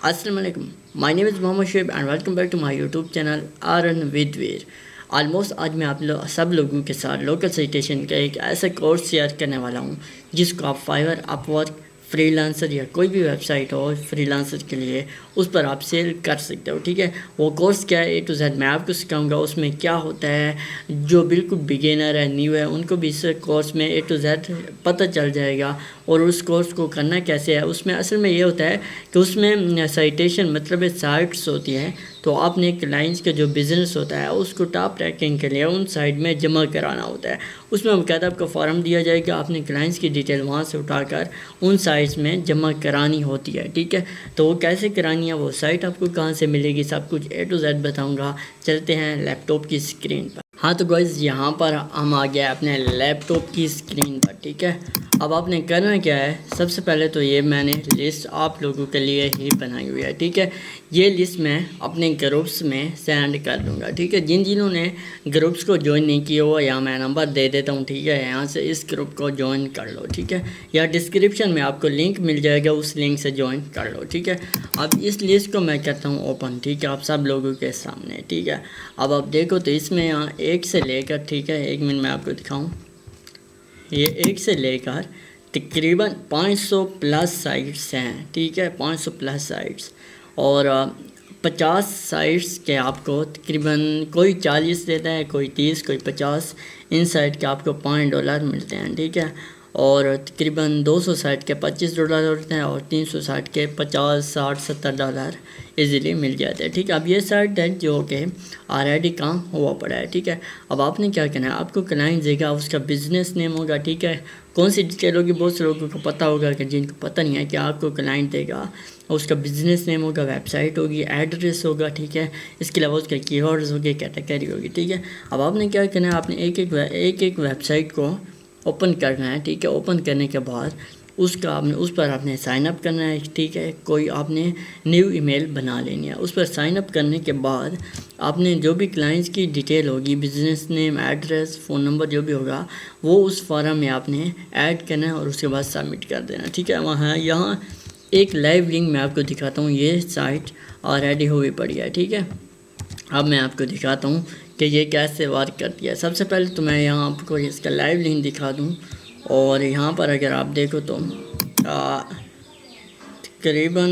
Assalamu alaikum. My name is Mohammad Shoaib and welcome back to my YouTube channel RN with Veer. Almost آج میں آپ سب لوگوں کے ساتھ لوکل سائٹیشن کا ایک ایسا کورس شیئر کرنے والا ہوں جس کو آپ فائور، اپ ورک، فری لانسر یا کوئی بھی ویب سائٹ ہو فری لانسر کے لیے اس پر آپ سیل کر سکتے ہو. ٹھیک ہے، وہ کورس کیا ہے A to Z میں آپ کو سکھاؤں گا. اس میں کیا ہوتا ہے، جو بالکل بگینر ہے، نیو ہے، ان کو بھی اس کورس میں A to Z پتہ چل جائے گا. اور اس کورس کو کرنا کیسے ہے، اس میں اصل میں یہ ہوتا ہے کہ اس میں سائٹیشن مطلب سائٹس ہوتی ہیں. تو آپ نے کلائنٹس کا جو بزنس ہوتا ہے اس کو ٹاپ ریکنگ کے لیے ان سائٹ میں جمع کرانا ہوتا ہے. اس میں باقاعدہ آپ کو فارم دیا جائے گا، آپ نے کلائنٹس کی ڈیٹیل وہاں سے اٹھا کر ان سائٹس میں جمع کرانی ہوتی ہے. ٹھیک ہے، تو وہ کیسے کرانی ہے، وہ سائٹ آپ کو کہاں سے ملے گی، سب کچھ A to Z بتاؤں گا. چلتے ہیں لیپ ٹاپ کی اسکرین پر. ہاں تو گائز یہاں پر ہم آ گیا اپنے لیپ ٹاپ کی اسکرین پر. ٹھیک ہے، اب آپ نے کرنا کیا ہے، سب سے پہلے تو یہ میں نے لسٹ آپ لوگوں کے لیے ہی بنائی ہوئی ہے. ٹھیک ہے، یہ لسٹ میں اپنے گروپس میں سینڈ کر دوں گا. ٹھیک ہے، جنہوں نے گروپس کو جوائن نہیں کیا ہوا یا میں نمبر دے دیتا ہوں. ٹھیک ہے، یہاں سے اس گروپ کو جوائن کر لو. ٹھیک ہے، یا ڈسکرپشن میں آپ کو لنک مل جائے گا، اس لنک سے جوائن کر لو. ٹھیک ہے، اب اس لسٹ کو میں کرتا ہوں اوپن. ٹھیک ہے، آپ سب لوگوں کے سامنے. ٹھیک ہے، اب آپ دیکھو تو اس میں یہاں ایک سے لے کر، ٹھیک ہے، ایک منٹ میں آپ کو دکھاؤں، یہ ایک سے لے کر تقریباً 500 پلس سائٹس ہیں. ٹھیک ہے، 500 پلس سائٹس اور 50 سائٹس کے آپ کو تقریباً کوئی 40 دیتا ہے، کوئی 30، کوئی 50. ان سائٹ کے آپ کو $5 ملتے ہیں. ٹھیک ہے، اور تقریباً 200 سائٹ کے $25 ہوتے ہیں اور 300 سائٹ کے $50، $60، $70 ایزیلی مل جاتے ہیں. ٹھیک ہے، اب یہ سائٹ ہے جو کہ آلریڈی کام ہوا پڑا ہے. ٹھیک ہے، اب آپ نے کیا کرنا ہے، آپ کو کلائنٹ دے گا، اس کا بزنس نیم ہوگا. ٹھیک ہے، کون سی ڈیٹیل ہوگی، بہت سے لوگوں کو پتہ ہوگا کہ جن کو پتہ نہیں ہے کہ آپ کو کلائنٹ دے گا، اس کا بزنس نیم ہوگا، ویب سائٹ ہوگی، ایڈریس ہوگا. ٹھیک ہے، اس کے علاوہ اس کے کی ورڈز ہوگی، کیٹیگری ہوگی. ٹھیک ہے، اب آپ نے کیا کرنا ہے، آپ نے ایک ویب سائٹ کو اوپن کرنا ہے. ٹھیک ہے، اوپن کرنے کے بعد اس پر آپ نے سائن اپ کرنا ہے. ٹھیک ہے، کوئی آپ نے نیو ای میل بنا لینی ہے. اس پر سائن اپ کرنے کے بعد آپ نے جو بھی کلائنٹس کی ڈیٹیل ہوگی، بزنس نیم، ایڈریس، فون نمبر جو بھی ہوگا، وہ اس فارم میں آپ نے ایڈ کرنا ہے اور اس کے بعد سبمٹ کر دینا. ٹھیک ہے، یہاں ایک لائیو لنک میں آپ کو دکھاتا ہوں. یہ سائٹ آلریڈی ہوئی پڑی ہے. ٹھیک ہے، اب میں آپ کو دکھاتا ہوں کہ یہ کیسے ورک کرتی ہے. سب سے پہلے تو میں یہاں آپ کو اس کا لائیو لنک دکھا دوں. اور یہاں پر اگر آپ دیکھو تو تقریباً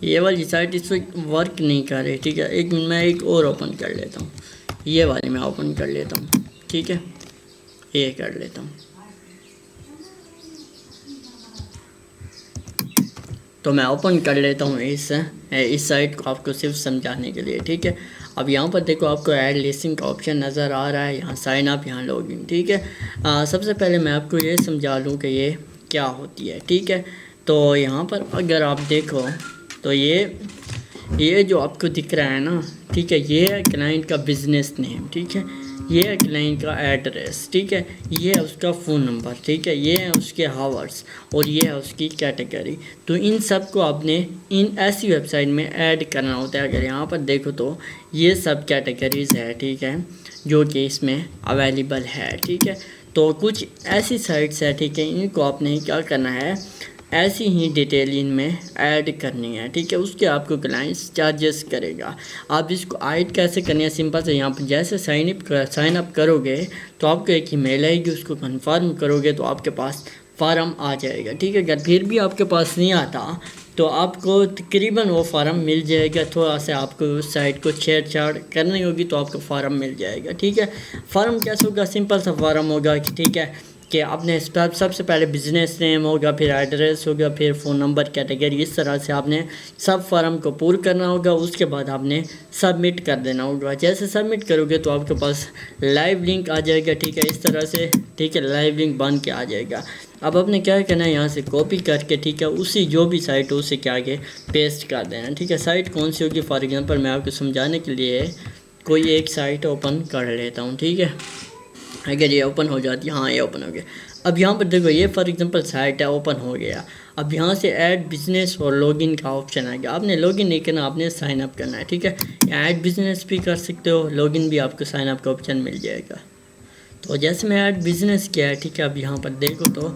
یہ والی سائٹ اس وقت ورک نہیں کر رہی. ٹھیک ہے، ایک منٹ میں ایک اور اوپن کر لیتا ہوں. یہ والی میں اوپن کر لیتا ہوں. ٹھیک ہے، یہ کر لیتا ہوں. تو میں اوپن کر لیتا ہوں اس سائٹ کو آپ کو صرف سمجھانے کے لیے. ٹھیک ہے، اب یہاں پر دیکھو آپ کو ایڈ لیسنگ کا آپشن نظر آ رہا ہے، یہاں سائن اپ، یہاں لاگ ان. ٹھیک ہے، سب سے پہلے میں آپ کو یہ سمجھا لوں کہ یہ کیا ہوتی ہے. ٹھیک ہے، تو یہاں پر اگر آپ دیکھو تو یہ جو آپ کو دکھ رہا ہے نا، ٹھیک ہے، یہ ہے کلائنٹ کا بزنس نیم. ٹھیک ہے، یہ ہے کلائنٹ کا ایڈریس. ٹھیک ہے، یہ ہے اس کا فون نمبر. ٹھیک ہے، یہ ہے اس کے ہاورس اور یہ ہے اس کی کیٹیگری. تو ان سب کو آپ نے ایسی ویب سائٹ میں ایڈ کرنا ہوتا ہے. اگر یہاں پر دیکھو تو یہ سب کیٹیگریز ہے. ٹھیک ہے، جو کہ اس میں اویلیبل ہے. ٹھیک ہے، تو کچھ ایسی سائٹس ہے. ٹھیک ہے، ان کو آپ نے کیا کرنا ہے، ایسی ہی ڈیٹیل ان میں ایڈ کرنی ہے. ٹھیک ہے، اس کے آپ کو کلائنٹس چارجز کرے گا. آپ اس کو ایڈ کیسے کرنی ہے، سمپل سے یہاں پہ جیسے سائن اپ کرو گے تو آپ کو ایک ای میل آئے گی، اس کو کنفرم کرو گے تو آپ کے پاس فارم آ جائے گا. ٹھیک ہے، اگر پھر بھی آپ کے پاس نہیں آتا تو آپ کو تقریباً وہ فارم مل جائے گا. تھوڑا سا آپ کو اس سائٹ کو چھیڑ چھاڑ کرنی ہوگی تو آپ کو فارم مل جائے گا. ٹھیک ہے، فارم کیسے ہوگا، سمپل سا فارم ہوگا. ٹھیک ہے، کہ آپ نے سب سے پہلے بزنس نیم ہوگا، پھر ایڈریس ہوگا، پھر فون نمبر، کیٹیگری، اس طرح سے آپ نے سب فارم کو پور کرنا ہوگا. اس کے بعد آپ نے سبمٹ کر دینا ہوگا. جیسے سبمٹ کرو گے تو آپ کے پاس لائیو لنک آ جائے گا. ٹھیک ہے، اس طرح سے. ٹھیک ہے، لائیو لنک بن کے آ جائے گا. اب آپ نے کیا کرنا ہے، یہاں سے کاپی کر کے، ٹھیک ہے، اسی جو بھی سائٹ ہو اسے کیا آگے پیسٹ کر دینا. ٹھیک ہے، سائٹ کون سی ہوگی، فار ایگزامپل میں آپ کو سمجھانے کے لیے کوئی ایک سائٹ اوپن کر لیتا ہوں. ٹھیک ہے، اگر یہ اوپن ہو جاتی ہے، ہاں یہ اوپن ہو گیا. اب یہاں پر دیکھو یہ فار ایگزامپل سائٹ ہے، اوپن ہو گیا. اب یہاں سے ایڈ بزنس اور لاگ ان کا آپشن آ گیا. آپ نے لاگ ان نہیں کرنا، آپ نے سائن اپ کرنا ہے. ٹھیک ہے، ایڈ بزنس بھی کر سکتے ہو، لاگ ان بھی آپ کو سائن اپ کا آپشن مل جائے گا. تو جیسے میں ایڈ بزنس کیا ہے. ٹھیک ہے، اب یہاں پر دیکھو تو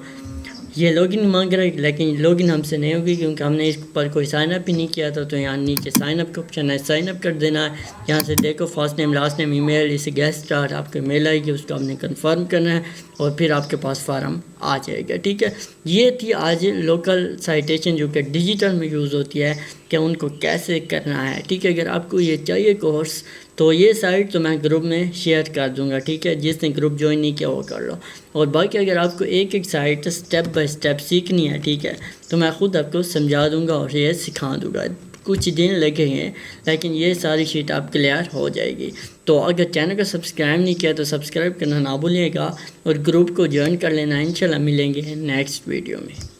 یہ لاگن مانگ رہا ہے لیکن لاگن ہم سے نہیں ہوگی کیونکہ ہم نے اس پر کوئی سائن اپ ہی نہیں کیا تھا. تو یہاں نیچے سائن اپ کا آپشن ہے, سائن اپ کر دینا ہے. یہاں سے دیکھو فرسٹ نیم لاسٹ نیم ای میل, اسے گیسٹ اسٹار آپ کو میل آئے گی, اس کو ہم نے کنفرم کرنا ہے اور پھر آپ کے پاس فارم آ جائے گا. ٹھیک ہے, یہ تھی آج لوکل سائٹیشن جو کہ ڈیجیٹل میں یوز ہوتی ہے کہ ان کو کیسے کرنا ہے. ٹھیک ہے, اگر آپ کو یہ چاہیے کورس تو یہ سائٹ تو میں گروپ میں شیئر کر دوں گا. ٹھیک ہے, جس نے گروپ جوائن نہیں کیا وہ کر لو. اور باقی اگر آپ کو ایک ایک سائٹ اسٹیپ بائی اسٹیپ سیکھنی ہے, ٹھیک ہے, تو میں خود آپ کو سمجھا دوں گا اور یہ سکھا دوں گا. کچھ دن لگے ہیں لیکن یہ ساری شیٹ آپ کلیئر ہو جائے گی. تو اگر چینل کو سبسکرائب نہیں کیا تو سبسکرائب کرنا نہ بھولیے گا اور گروپ کو جوائن کر لینا. انشاءاللہ ملیں گے نیکسٹ ویڈیو میں.